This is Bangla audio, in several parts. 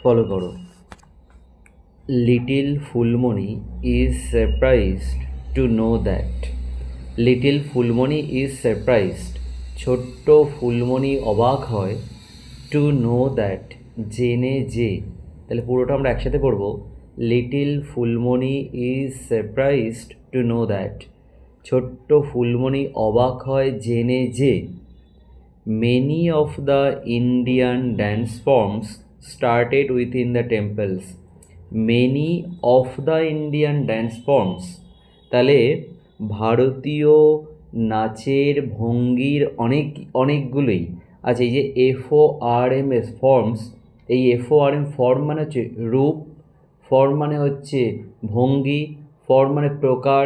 ফলো করো। Little Phulmoni is surprised to know that. Little Phulmoni is surprised, ছোট্ট ফুলমণি অবাক হয়, টু নো দ্যাট, জেনে যে। তাহলে পুরোটা আমরা একসাথে পড়ব। Little Phulmoni is surprised to know that, ছোট্ট ফুলমণি অবাক হয় জেনে যে। Many of the Indian dance forms started within the temples. Many of the Indian dance forms, তাহলে ভারতীয় নাচের ভঙ্গির অনেকগুলোই আচ্ছা। এই যে FORMS ফর্মস, এই FORM ফর্ম মানে হচ্ছে রূপ, ফর্ম মানে হচ্ছে ভঙ্গি, ফর্ম মানে প্রকার,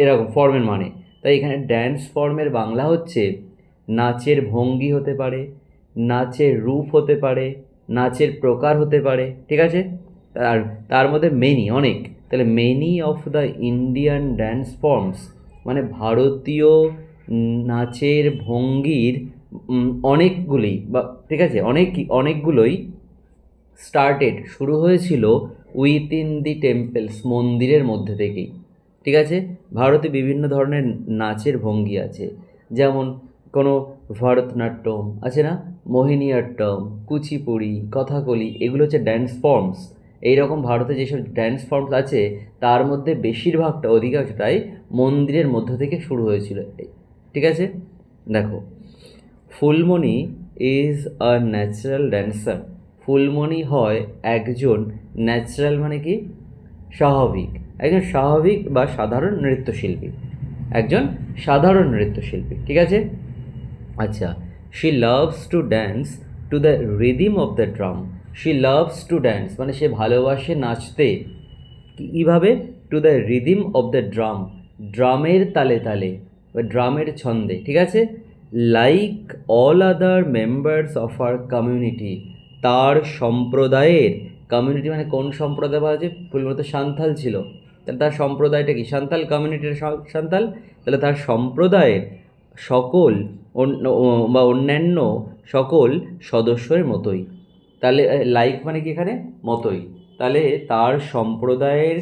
এরকম ফর্মের মানে। তাই এখানে ড্যান্স ফর্মের বাংলা হচ্ছে নাচের ভঙ্গি হতে পারে, নাচের রূপ হতে পারে, নাচের প্রকার হতে পারে, ঠিক আছে। আর তার মধ্যে মেনি অনেক, তাহলে many of the Indian dance forms মানে ভারতীয় নাচের ভঙ্গির অনেকগুলি বা ঠিক আছে অনেকগুলোই স্টার্টেড শুরু হয়েছিল উইথিন দি টেম্পলস মন্দিরের মধ্যে থেকেই, ঠিক আছে। ভারতে বিভিন্ন ধরনের নাচের ভঙ্গি আছে, যেমন কোনো ভরতনাট্যম আছে না, মোহিনীঅট্টম, কুচিপুড়ি, কথাকলি, এগুলো হচ্ছে ড্যান্স ফর্মস। এইরকম ভারতে যেসব ড্যান্স ফর্মস আছে তার মধ্যে বেশিরভাগটা অধিকাংশটাই মন্দিরের মধ্য থেকে শুরু হয়েছিল, ঠিক আছে। দেখো, Phulmoni is a natural dancer. Phulmoni হয় একজন ন্যাচারাল মানে কি স্বাভাবিক, একজন স্বাভাবিক বা সাধারণ নৃত্যশিল্পী, একজন সাধারণ নৃত্যশিল্পী, ঠিক আছে। আচ্ছা, she loves to dance to the rhythm of the drum. She loves to dance মানে সে ভালোবাসে নাচতে, কীভাবে, to the rhythm of the drum, ড্রামের তালে তালে বা ড্রামের ছন্দে, ঠিক আছে। Like all other members of our community, তার সম্প্রদায়ের, কমিউনিটি মানে কোন সম্প্রদায় বলা আছে, মূলত সান্থাল ছিল, তাহলে তার সম্প্রদায়টা কি সান্থাল কমিউনিটির সান্থাল, তাহলে তার সম্প্রদায়ের সকল বা অন্যান্য সকল সদস্যের মতোই। তাহলে লাইক মানে কি এখানে মতোই, তাহলে তার সম্প্রদায়ের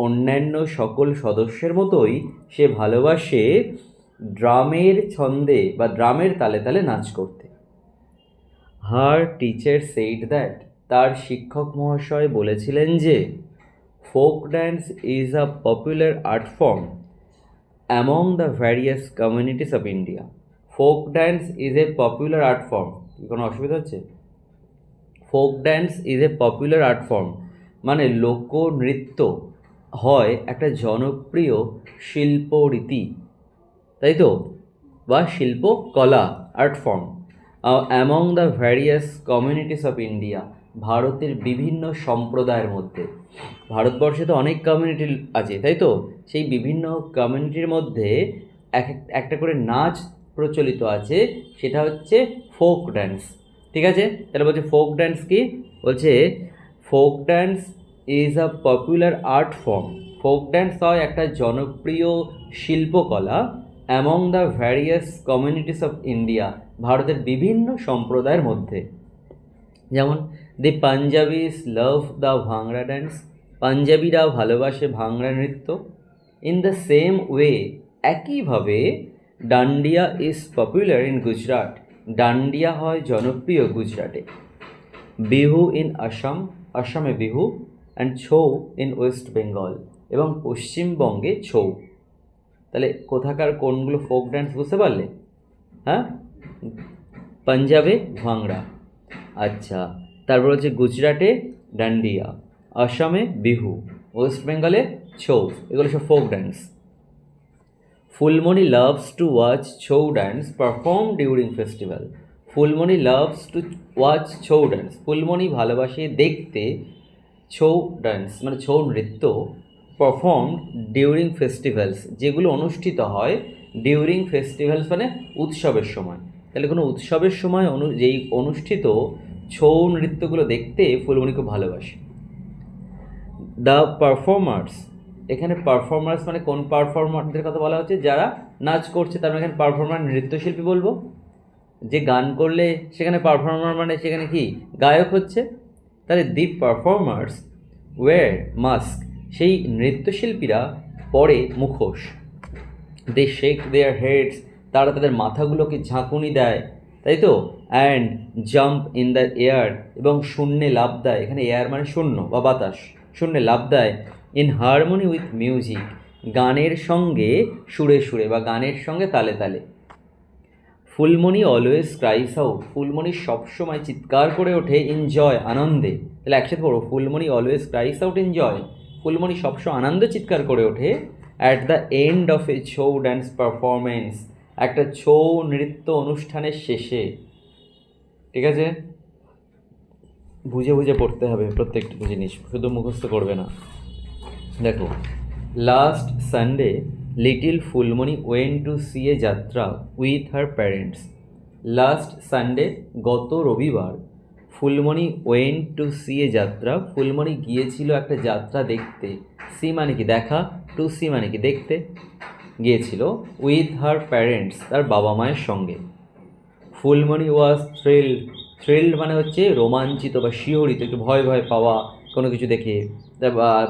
অন্যান্য সকল সদস্যের মতোই সে ভালোবাসে ড্রামের ছন্দে বা ড্রামের তালে তালে নাচ করতে। হার টিচার সেইড দ্যাট, তার শিক্ষক মহাশয় বলেছিলেন যে, folk dance is a popular art form among the various communities of India. Folk dance is a popular art form, কোনো অসুবিধা হচ্ছে? Folk dance is a popular art form মানে লোকনৃত্য হয় একটা জনপ্রিয় শিল্পরীতি, তাই তো, বা শিল্পকলা, art form. Among the various communities of India, ভারতের বিভিন্ন সম্প্রদায়ের মধ্যে। ভারতবর্ষে তো অনেক কমিউনিটি আছে, তাই তো, সেই বিভিন্ন কমিউনিটির মধ্যে একটা করে নাচ প্রচলিত আছে, সেটা হচ্ছে ফোক ড্যান্স, ঠিক আছে। তাহলে বলছে ফোক ড্যান্স কি, বলছে folk dance is a popular art form. Folk dance হয় একটা জনপ্রিয় শিল্পকলা among the various communities of India, ভারতের বিভিন্ন সম্প্রদায়ের মধ্যে। যেমন দি পাঞ্জাবিস লাভ দ্য ভাংড়া ড্যান্স, পাঞ্জাবিরা ভালোবাসে ভাংড়া নৃত্য। ইন দ্য সেম ওয়ে, একইভাবে dandiya is popular in Gujarat, dandiya হয় জনপ্রিয় গুজরাটে। বিহু ইন আসাম, আসামে Bihu, and Chhau in West Bengal, এবং পশ্চিমবঙ্গে ছৌ। তাহলে কোথাকার কোনগুলো ফোক ড্যান্স বুঝতে পারলে? হ্যাঁ, পাঞ্জাবে ভাংড়া, আচ্ছা, তারপর হচ্ছে গুজরাটে ডান্ডিয়া, আসামে বিহু, ওয়েস্ট বেঙ্গলে ছৌ, এগুলো সব folk dance. Phulmoni loves to watch Chhau dance perform during festival. Phulmoni loves to watch Chhau dance, Phulmoni ভালোবাসে দেখতে ছৌ ড্যান্স মানে ছৌ নৃত্য পারফর্ম ডিউরিং ফেস্টিভ্যালস, যেগুলো অনুষ্ঠিত হয় ডিউরিং ফেস্টিভ্যালস মানে উৎসবের সময়। তাহলে কোনো উৎসবের সময় যেই অনুষ্ঠিত ছৌ নৃত্যগুলো দেখতে ফুলমণি খুব ভালোবাসে। দ্য পারফর্মার্স, এখানে পারফর্মার্স মানে কোন পারফর্মারদের কথা বলা হচ্ছে, যারা নাচ করছে, তার মানে এখানে পারফর্মার নৃত্যশিল্পী বলবো। যে গান করলে সেখানে পারফর্মার মানে সেখানে কি গায়ক হচ্ছে, তাহলে দি পারফর্মার্স ওয়্যার মাস্ক, সেই নৃত্যশিল্পীরা পরে মুখোশ। দে শেক দেয়ার হেডস, তারা তাদের মাথাগুলোকে ঝাঁকুনি দেয়, তাই তো। And jump in the air, এবং শূন্যে লাফ দেয়, এখানে এয়ার মানে শূন্য বা বাতাস, শূন্যে লাফ দেয়। ইন হারমোনি উইথ মিউজিক, গানের সঙ্গে সুরে সুরে বা গানের সঙ্গে তালে তালে। Phulmoni always cries out, Phulmoni সবসময় চিৎকার করে ওঠে ইন জয়, আনন্দে। তাহলে একসাথে পড়ো, Phulmoni always cries out in joy, Phulmoni সবসময় আনন্দে চিৎকার করে ওঠে। At the end of a Chhau dance performance, একটা ছৌ নৃত্য অনুষ্ঠানের শেষে। ঠিক আছে, বুঝে বুঝে পড়তে হবে প্রত্যেকটা জিনিস, শুধু মুখস্থ করবে না। দেখো, last Sunday little Phulmoni went to see a jatra with her parents. Last Sunday, গত রবিবার, Phulmoni went to see a jatra, Phulmoni গিয়েছিল একটা যাত্রা দেখতে। সি মানে কি দেখা, টু সি মানে কি দেখতে, গিয়েছিল। উইথ হার প্যারেন্টস, তার বাবা মায়ের সঙ্গে। ফুলমণি ওয়াজ থ্রিল্ড, থ্রিল্ড মানে হচ্ছে রোমাঞ্চিত বা শিহরিত, একটু ভয় ভয় পাওয়া কোনো কিছু দেখে,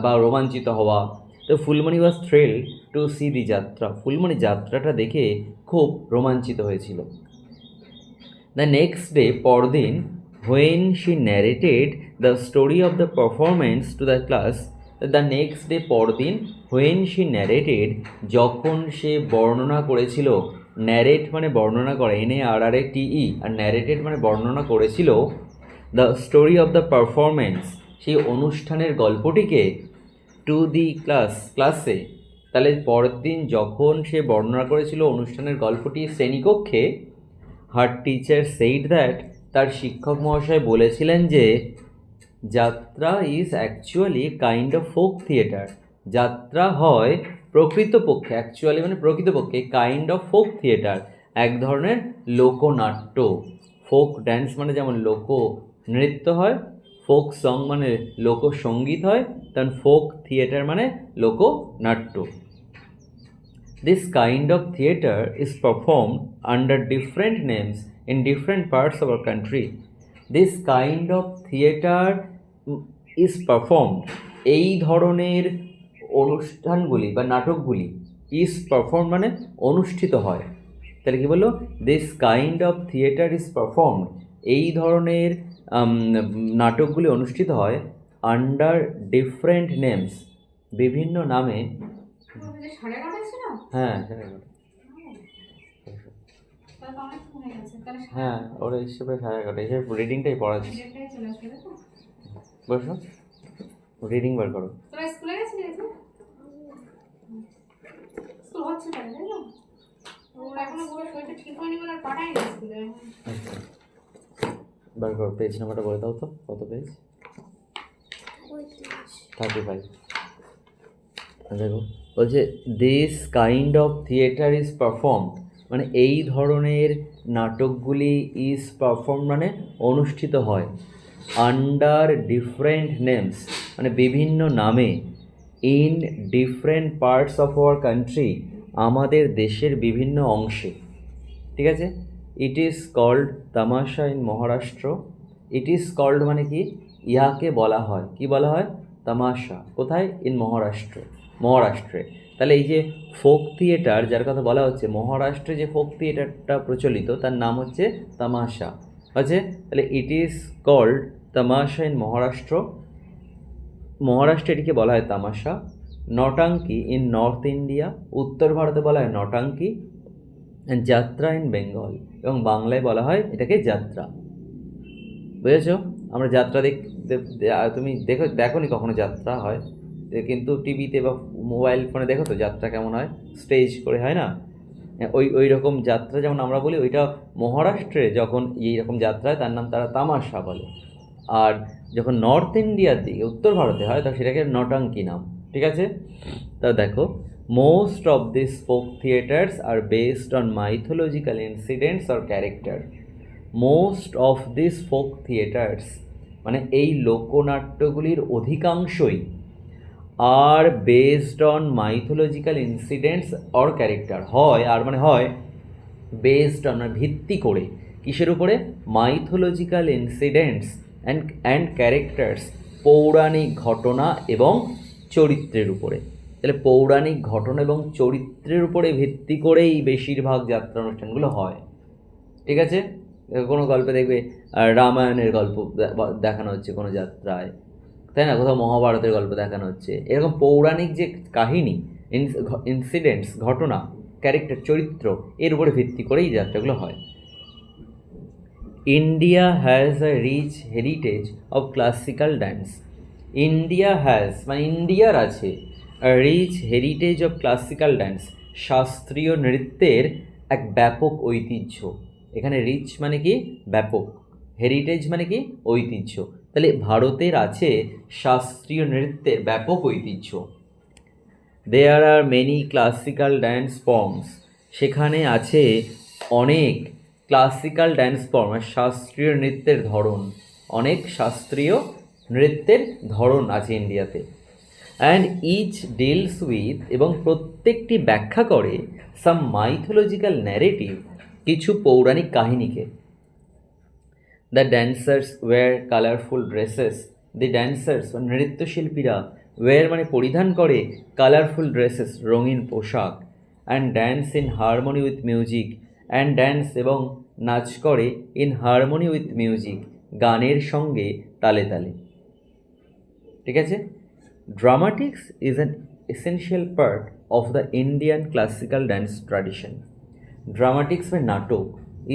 বা রোমাঞ্চিত হওয়া। তো ফুলমণি ওয়াজ থ্রিল্ড টু সি দি যাত্রা, ফুলমণি যাত্রাটা দেখে খুব রোমাঞ্চিত হয়েছিল। দ্য নেক্সট ডে, পরদিন, when she narrated the story of the performance to the class. The next day, পরদিন, হোয়েন শি ন্যারেটেড, যখন সে বর্ণনা করেছিল, ন্যারেট মানে বর্ণনা করা, NARRATE, আর ন্যারেটেড মানে বর্ণনা করেছিল, the story of the performance, সেই অনুষ্ঠানের গল্পটিকে, টু দি ক্লাস, ক্লাসে। তাহলে পরের দিন যখন সে বর্ণনা করেছিল অনুষ্ঠানের গল্পটি শ্রেণীকক্ষে, হার টিচার সেইড দ্যাট, তার শিক্ষক মহাশয় বলেছিলেন যে, যাত্রা is actually kind of folk theatre, যাত্রা হয় প্রকৃতপক্ষে, অ্যাকচুয়ালি মানে প্রকৃতপক্ষে, কাইন্ড অফ ফোক থিয়েটার, এক ধরনের লোকনাট্য। ফোক ড্যান্স মানে যেমন লোক নৃত্য হয়, ফোক সং মানে লোকসঙ্গীত হয়, তখন ফোক থিয়েটার মানে লোকনাট্য। This kind of theatre is performed under different names in different parts of our country. This kind of theatre is performed, এই ধরনের অনুষ্ঠানগুলি বা নাটকগুলি, is performed মানে অনুষ্ঠিত হয়। তাহলে কি বললো, this kind of theatre is performed, এই ধরনের নাটকগুলি অনুষ্ঠিত হয় আন্ডার ডিফারেন্ট নেমস, বিভিন্ন নামে। হ্যাঁ হ্যাঁ, ওরা হিসেবে 11:30, হিসেবে রিডিংটাই পড়াচ্ছি। বসো, রিডিং বার করো। বার করো, পেজ নাম্বারটা বলে দাও তো, কত পেজ? 35। দেখো, বলছে this kind of theatre is performed, মানে এই ধরনের নাটকগুলি, ইজ পারফর্ম মানে অনুষ্ঠিত হয়, আন্ডার ডিফারেন্ট নেমস মানে বিভিন্ন নামে, in different parts of our country, আমাদের দেশের বিভিন্ন অংশে। ঠিক আছে, it is called Tamasha in Maharashtra. It is called মানে কি, ইহাকে বলা হয়, কি বলা হয়, তামাশা। কোথায়? ইন মহারাষ্ট্র, মহারাষ্ট্রে। তাহলে এই যে ফোক থিয়েটার যার কথা বলা হচ্ছে, মহারাষ্ট্রে যে ফোক থিয়েটারটা প্রচলিত তার নাম হচ্ছে তামাশা, আছে। তাহলে ইট is called Tamasha in Maharashtra, মহারাষ্ট্রে এটিকে বলা হয় তামাশা। নটাঙ্কি ইন নর্থ ইন্ডিয়া, উত্তর ভারতে বলা হয় নটাঙ্কি। যাত্রা ইন বেঙ্গল, এবং বাংলায় বলা হয় এটাকে যাত্রা। বুঝেছো? আমরা যাত্রা তুমি দেখো নি কখনো যাত্রা হয়, কিন্তু টিভিতে বা মোবাইল ফোনে দেখো তো যাত্রা কেমন হয়, স্টেজ করে হয় না, ওই রকম যাত্রা যেমন আমরা বলি, ওইটা মহারাষ্ট্রে যখন এইরকম যাত্রা হয় তার নাম তারা তামাশা বলে। আর যখন নর্থ ইন্ডিয়ার দিকে, উত্তর ভারতে হয়, তখন সেটাকে নটাঙ্কি নাম। ঠিক আছে, তা দেখো, most of this folk theatres are based on mythological incidents or character. Most of this folk theatres মানে এই লোকনাট্যগুলির অধিকাংশই, are based on mythological incidents or character, হয় আর মানে হয় বেসড অন মানে ভিত্তি করে, কিসের উপরে, মাইথোলজিক্যাল ইনসিডেন্টস অ্যান্ড ক্যারেক্টার্স, পৌরাণিক ঘটনা এবং চরিত্রের উপরে। তাহলে পৌরাণিক ঘটনা এবং চরিত্রের উপরে ভিত্তি করেই বেশিরভাগ যাত্রা অনুষ্ঠানগুলো হয়। ঠিক আছে, কোনো গল্পে দেখবে রামায়ণের গল্প দেখানো হচ্ছে কোনো যাত্রায়, তাই না, কোথাও মহাভারতের গল্প দেখানো হচ্ছে। এরকম পৌরাণিক যে কাহিনী, ইনসিডেন্টস, ঘটনা, ক্যারেক্টার, চরিত্র, এর উপরে ভিত্তি করেই এই যাত্রাগুলো হয়। India has a rich heritage of classical dance. India has মানে ইন্ডিয়ার আছে rich heritage of classical dance, শাস্ত্রীয় নৃত্যের এক ব্যাপক ঐতিহ্য। এখানে রিচ মানে কি ব্যাপক, হেরিটেজ মানে কি ঐতিহ্য। তাহলে ভারতের আছে শাস্ত্রীয় নৃত্যের ব্যাপক ঐতিহ্য। There are many classical dance forms, সেখানে আছে অনেক ক্লাসিক্যাল ড্যান্স ফর্ম, শাস্ত্রীয় নৃত্যের ধরন, অনেক শাস্ত্রীয় নৃত্যের ধরন আছে ইন্ডিয়াতে। অ্যান্ড ইচ ডিলস উইথ, এবং প্রত্যেকটি ব্যাখ্যা করে সাম মাইথোলজিক্যাল ন্যারেটিভ, কিছু পৌরাণিক কাহিনীকে। The dancers wear colourful dresses, the dancers নৃত্যশিল্পীরা, ওয়্যার মানে পরিধান করে, কালারফুল ড্রেসেস রঙিন পোশাক, and dance in harmony with music, and dance এবং নাচ করে, ইন হারমোনি উইথ মিউজিক গানের সঙ্গে তালে তালে। ঠিক আছে, ড্রামাটিক্স is an essential part of the Indian classical dance tradition. ড্রামাটিক্স মানে নাটক,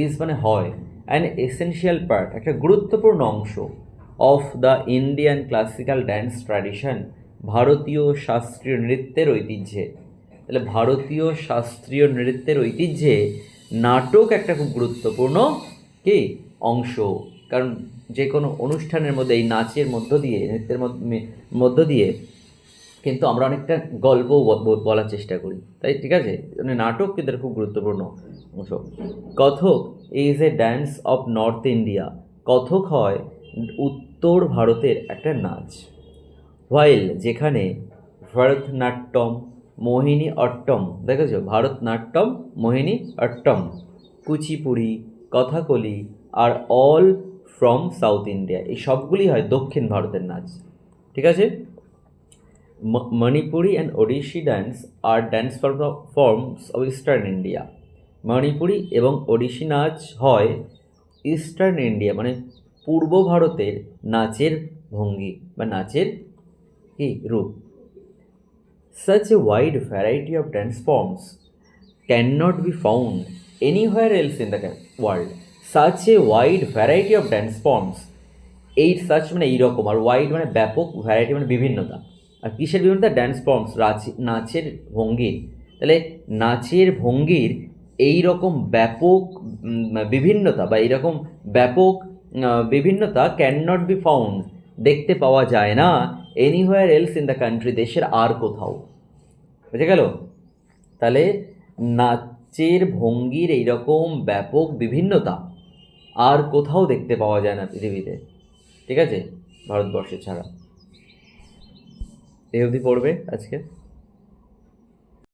ইজ মানে হয়, অ্যান এসেনশিয়াল পার্ট একটা গুরুত্বপূর্ণ অংশ, of the Indian classical dance tradition ভারতীয় শাস্ত্রীয় নৃত্যের ঐতিহ্যে। তাহলে ভারতীয় শাস্ত্রীয় নৃত্যের ঐতিহ্যে নাটক একটা খুব গুরুত্বপূর্ণ কি অংশ। কারণ যে কোনো অনুষ্ঠানের মধ্যে এই নাচের মধ্য দিয়ে, নৃত্যের মধ্য দিয়ে কিন্তু আমরা অনেকটা গল্প বলার চেষ্টা করি, তাই ঠিক আছে, মানে নাটক কিন্তু খুব গুরুত্বপূর্ণ অংশ। Kathak is a dance of North India, Kathak হয় উত্তর ভারতের একটা নাচ। হোয়াইল যেখানে ভরতনাট্যম, মোহিনী অট্টম, দেখেছো Bharatanatyam, Mohiniyattam, Kuchipudi, Kathakali are all from South India, এই সবগুলি হয় দক্ষিণ ভারতের নাচ। ঠিক আছে, Manipuri and Odissi dance are dance forms of eastern India. Manipuri এবং ওড়িশি নাচ হয় ইস্টার্ন ইন্ডিয়া মানে পূর্ব ভারতের নাচের ভঙ্গি বা নাচের কি রূপ। Such a wide variety of dance forms cannot be found anywhere else in the world. Such a wide variety of dance forms, এই সাচ মানে এইরকম, আর ওয়াইড মানে ব্যাপক, ভ্যারাইটি মানে বিভিন্নতা। আর কিসের বিভিন্নতা? ড্যান্স ফর্মস, নাচের ভঙ্গির। তাহলে নাচের ভঙ্গির এই রকম ব্যাপক বিভিন্নতা বা এইরকম ব্যাপক বিভিন্নতা ক্যান নট বি ফাউন্ড, দেখতে পাওয়া যায় না, anywhere else in the country, দেশের আর কোথাও। বুঝে গেল? তাহলে নাচের ভঙ্গির এইরকম ব্যাপক বিভিন্নতা আর কোথাও দেখতে পাওয়া যায় না পৃথিবীতে, ঠিক আছে, ভারতবর্ষে ছাড়া। এই অবধি পড়বে আজকে।